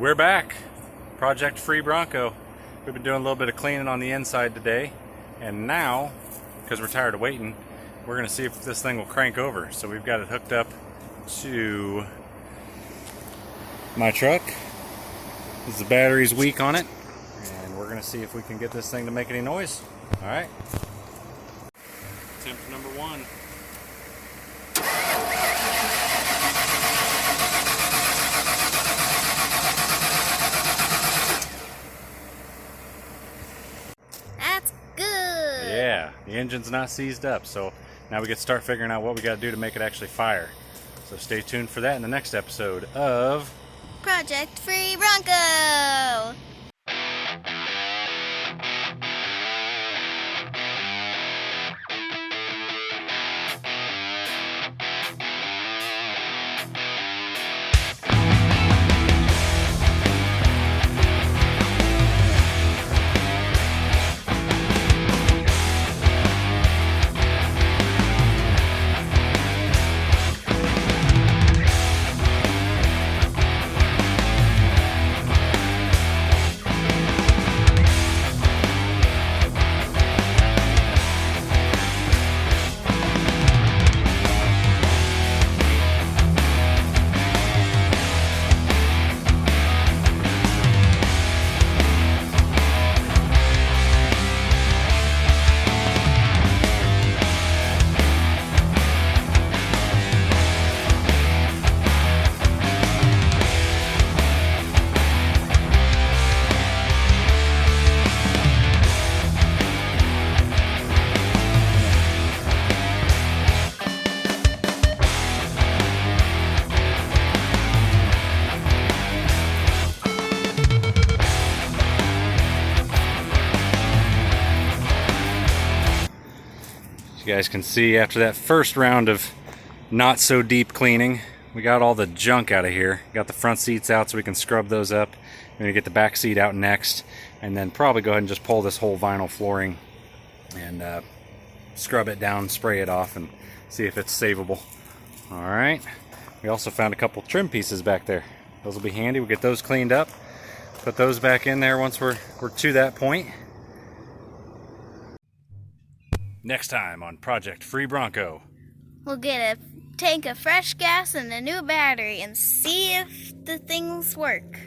We're back. Project Free Bronco. We've been doing a little bit of cleaning on the inside today, and now, because we're tired of waiting, we're going to see if this thing will crank over. So we've got it hooked up to my truck. The battery's weak on it, and we're going to see if we can get this thing to make any noise. Alright. Attempt number one. That's good. Yeah, the engine's not seized up, so now we get to start figuring out what we got to do to make it actually fire. So stay tuned for that in the next episode of Project Free Bronco. You guys can see after that first round of not so deep cleaning, we got all the junk out of here. Got the front seats out so we can scrub those up. We're going to get the back seat out next, and then probably go ahead and just pull this whole vinyl flooring and scrub it down, spray it off, and see if it's savable. Alright, we also found a couple trim pieces back there. Those will be handy. We'll get those cleaned up, put those back in there once we're to that point. Next time on Project Free Bronco. We'll get a tank of fresh gas and a new battery and see if the things work.